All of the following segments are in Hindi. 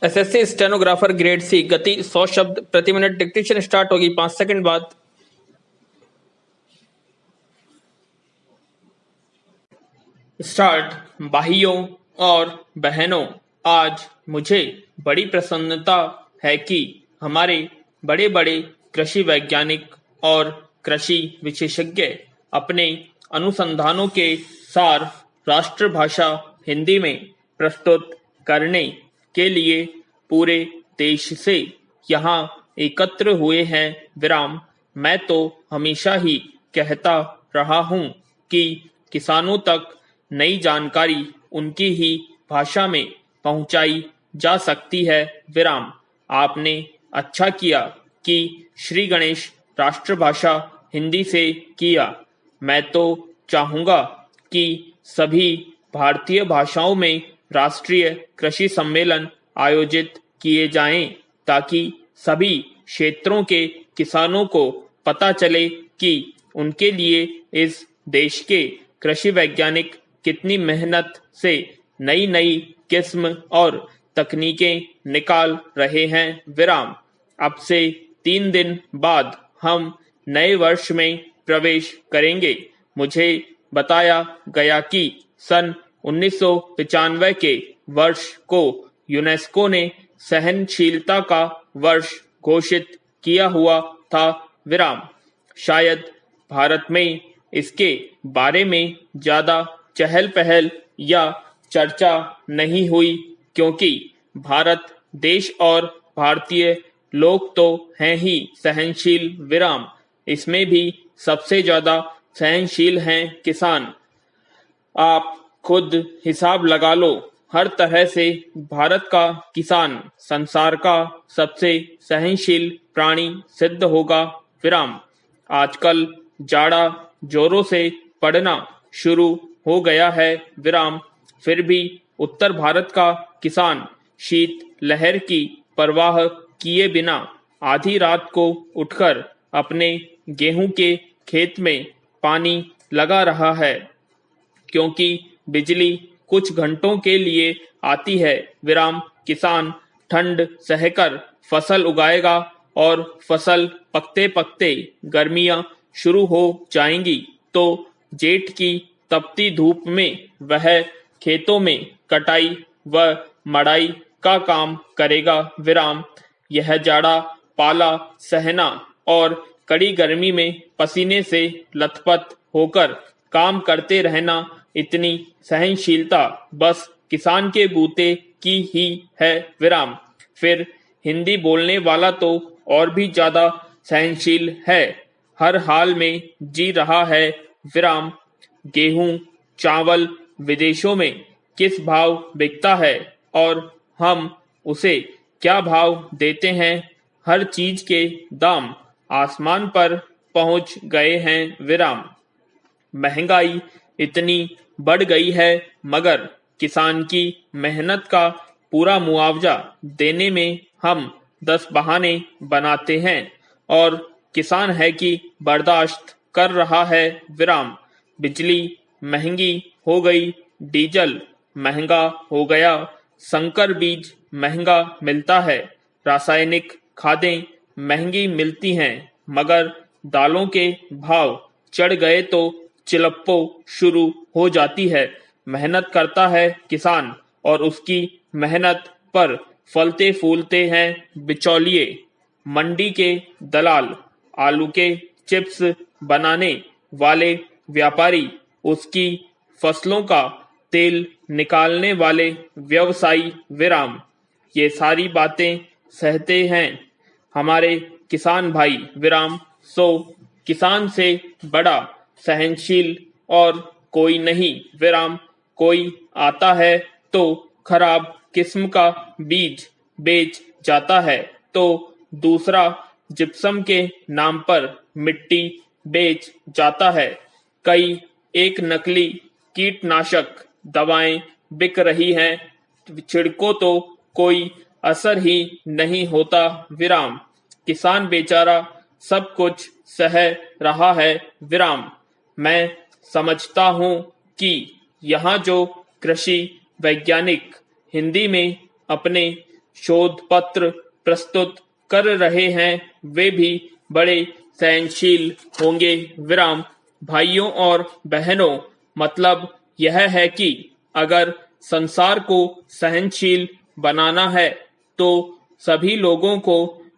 एसएससी स्टेनोग्राफर ग्रेड सी गति 100 शब्द प्रति मिनट। डिक्टेशन स्टार्ट होगी 5 सेकंड बाद। स्टार्ट। भाइयों और बहनों, आज मुझे बड़ी प्रसन्नता है कि हमारे बड़े बड़े कृषि वैज्ञानिक और कृषि विशेषज्ञ अपने अनुसंधानों के सार राष्ट्रभाषा हिंदी में प्रस्तुत करने के लिए पूरे देश से यहाँ एकत्र हुए हैं। विराम। मैं तो हमेशा ही कहता रहा हूँ कि किसानों तक नई जानकारी उनकी ही भाषा में पहुंचाई जा सकती है। विराम। आपने अच्छा किया कि श्री गणेश राष्ट्रभाषा हिंदी से किया। मैं तो चाहूंगा कि सभी भारतीय भाषाओं में राष्ट्रीय कृषि सम्मेलन आयोजित किए जाएं, ताकि सभी क्षेत्रों के किसानों को पता चले कि उनके लिए इस देश के कृषि वैज्ञानिक कितनी मेहनत से नई नई किस्म और तकनीकें निकाल रहे हैं। विराम। अब से 3 दिन बाद हम नए वर्ष में प्रवेश करेंगे। मुझे बताया गया कि सन 1995 के वर्ष को यूनेस्को ने सहनशीलता का वर्ष घोषित किया हुआ था। विराम। शायद भारत में इसके बारे में ज्यादा चहल पहल या चर्चा नहीं हुई, क्योंकि भारत देश और भारतीय लोग तो हैं ही सहनशील। विराम। इसमें भी सबसे ज्यादा सहनशील हैं किसान। आप खुद हिसाब लगा लो, हर तरह से भारत का किसान संसार का सबसे सहनशील प्राणी सिद्ध होगा। विराम। आजकल जाड़ा जोरों से पड़ना शुरू हो गया है। विराम। फिर भी उत्तर भारत का किसान शीत लहर की परवाह किए बिना आधी रात को उठकर अपने गेहूं के खेत में पानी लगा रहा है, क्योंकि बिजली कुछ घंटों के लिए आती है। विराम। किसान ठंड सहकर फसल उगाएगा और फसल पकते पकते गर्मियां शुरू हो जाएंगी तो जेठ की तपती धूप में वह खेतों में कटाई व मड़ाई का काम करेगा। विराम। यह जाड़ा पाला सहना और कड़ी गर्मी में पसीने से लथपथ होकर काम करते रहना, इतनी सहनशीलता बस किसान के बूते की ही है। विराम। फिर हिंदी बोलने वाला तो और भी ज्यादा सहनशील है, हर हाल में जी रहा है। विराम। गेहूं चावल विदेशों में किस भाव बिकता है और हम उसे क्या भाव देते हैं? हर चीज के दाम आसमान पर पहुंच गए हैं। विराम। महंगाई इतनी बढ़ गई है, मगर किसान की मेहनत का पूरा मुआवजा देने में हम 10 बहाने बनाते हैं और किसान है कि बर्दाश्त कर रहा है। विराम। बिजली महंगी हो गई, डीजल महंगा हो गया, संकर बीज महंगा मिलता है, रासायनिक खादें महंगी मिलती हैं, मगर दालों के भाव चढ़ गए तो चिलप्पो शुरू हो जाती है। मेहनत करता है किसान और उसकी मेहनत पर फलते फूलते हैं बिचौलिए, मंडी के दलाल, आलू के चिप्स बनाने वाले व्यापारी, उसकी फसलों का तेल निकालने वाले व्यवसायी। विराम। ये सारी बातें सहते हैं हमारे किसान भाई। विराम। सो किसान से बड़ा सहनशील और कोई नहीं। विराम। कोई आता है तो खराब किस्म का बीज बेच जाता है, तो दूसरा जिप्सम के नाम पर मिट्टी बेच जाता है। कई एक नकली कीटनाशक दवाएं बिक रही हैं, छिड़को तो कोई असर ही नहीं होता। विराम। किसान बेचारा सब कुछ सह रहा है। विराम। मैं समझता हूँ कि यहाँ जो कृषि वैज्ञानिक हिंदी में अपने शोध पत्र प्रस्तुत कर रहे हैं वे भी बड़े सहनशील होंगे। विराम। भाइयों और बहनों, मतलब यह है कि अगर संसार को सहनशील बनाना है तो सभी लोगों को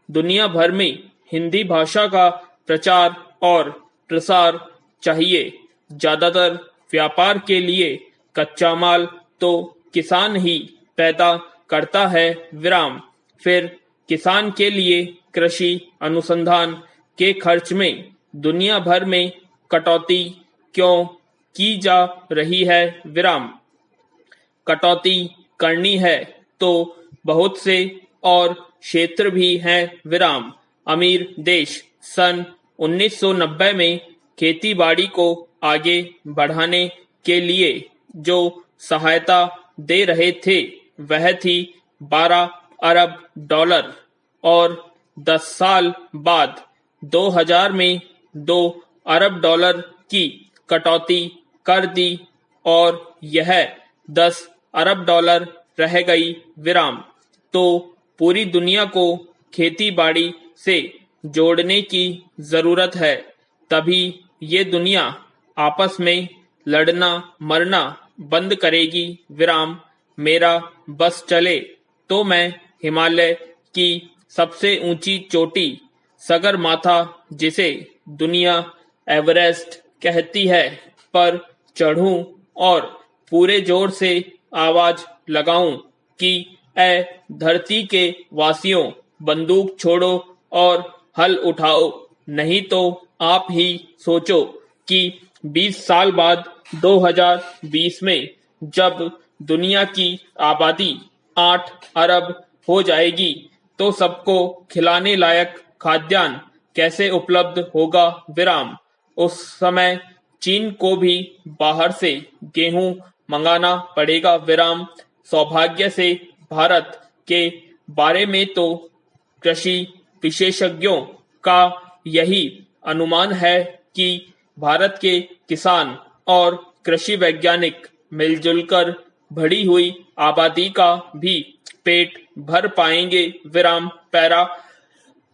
दुनिया भर में हिंदी भाषा का प्रचार और प्रसार चाहिए। ज्यादातर व्यापार के लिए कच्चा माल तो किसान ही पैदा करता है। विराम। फिर किसान के लिए कृषि अनुसंधान के खर्च में दुनिया भर में कटौती क्यों की जा रही है? विराम। कटौती करनी है तो बहुत से और क्षेत्र भी हैं। विराम। अमीर देश सन 1990 में खेती बाड़ी को आगे बढ़ाने के लिए जो सहायता दे रहे थे वह थी 12 अरब डॉलर और 10 साल बाद 2000 में 2 अरब डॉलर की कटौती कर दी और यह 10 अरब डॉलर रह गई। विराम। तो पूरी दुनिया को खेती बाड़ी से जोड़ने की जरूरत है, तभी ये दुनिया आपस में लड़ना मरना बंद करेगी। विराम। मेरा बस चले तो मैं हिमालय की सबसे ऊंची चोटी सगरमाथा, जिसे दुनिया एवरेस्ट कहती है, पर चढ़ूं और पूरे जोर से आवाज लगाऊं कि ऐ धरती के वासियों, बंदूक छोड़ो और हल उठाओ, नहीं तो आप ही सोचो कि 20 साल बाद 2020 में जब दुनिया की आबादी 8 अरब हो जाएगी तो सबको खिलाने लायक खाद्यान्न कैसे उपलब्ध होगा? विराम। उस समय चीन को भी बाहर से गेहूं मंगाना पड़ेगा। विराम। सौभाग्य से भारत के बारे में तो कृषि विशेषज्ञों का यही अनुमान है कि भारत के किसान और कृषि वैज्ञानिक मिलजुल कर बढ़ी हुई आबादी का भी पेट भर पाएंगे। विराम। पैरा।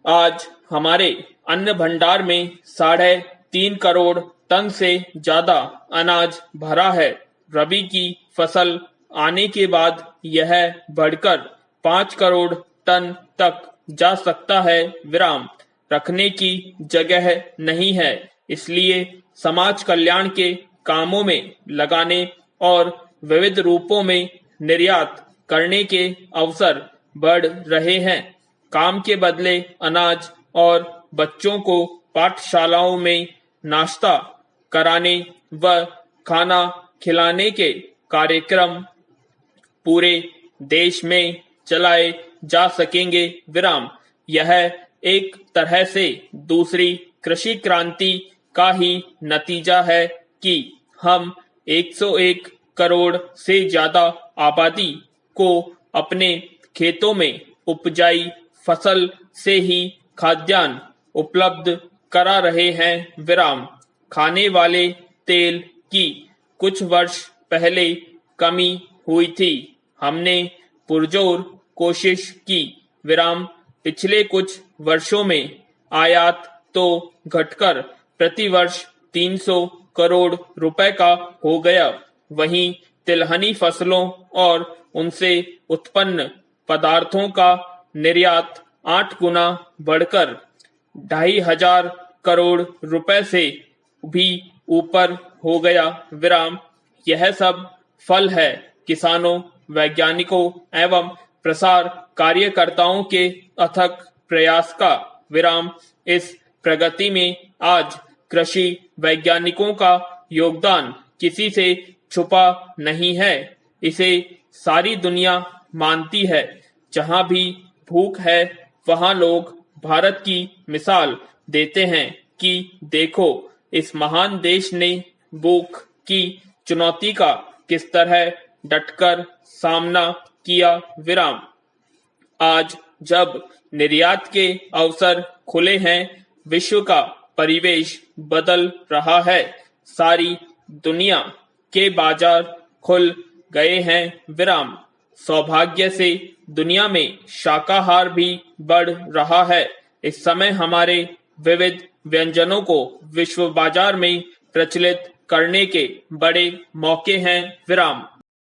आज हमारे अन्न भंडार में 3.5 करोड़ टन से ज्यादा अनाज भरा है। रबी की फसल आने के बाद यह बढ़कर 5 करोड़ टन तक जा सकता है। विराम। रखने की जगह नहीं है, इसलिए समाज कल्याण के कामों में लगाने और विविध रूपों में निर्यात करने के अवसर बढ़ रहे हैं। काम के बदले अनाज और बच्चों को पाठशालाओं में नाश्ता कराने व खाना खिलाने के कार्यक्रम पूरे देश में चलाए जा सकेंगे। विराम। यह एक तरह से दूसरी कृषि क्रांति का ही नतीजा है कि हम 101 करोड़ से ज्यादा आबादी को अपने खेतों में उपजाई फसल से ही खाद्यान्न उपलब्ध करा रहे हैं। विराम। खाने वाले तेल की कुछ वर्ष पहले कमी हुई थी, हमने पुरजोर कोशिश की। विराम। पिछले कुछ वर्षों में आयात तो घटकर प्रतिवर्ष 300 करोड़ रुपए का हो गया, वहीं तिलहनी फसलों और उनसे उत्पन्न पदार्थों का निर्यात 8 गुना बढ़कर 2,500 करोड़ रुपए से भी ऊपर हो गया। विराम। यह सब फल है किसानों, वैज्ञानिकों एवं प्रसार कार्यकर्ताओं के अथक प्रयास का। विराम। इस प्रगति में आज कृषि वैज्ञानिकों का योगदान किसी से छुपा नहीं है, इसे सारी दुनिया मानती है। जहां भी भूख है वहां लोग भारत की मिसाल देते हैं कि देखो इस महान देश ने भूख की चुनौती का किस तरह डटकर सामना किया। विराम। आज जब निर्यात के अवसर खुले हैं, विश्व का परिवेश बदल रहा है, सारी दुनिया के बाजार खुल गए हैं। विराम। सौभाग्य से दुनिया में शाकाहार भी बढ़ रहा है। इस समय हमारे विविध व्यंजनों को विश्व बाजार में प्रचलित करने के बड़े मौके हैं। विराम।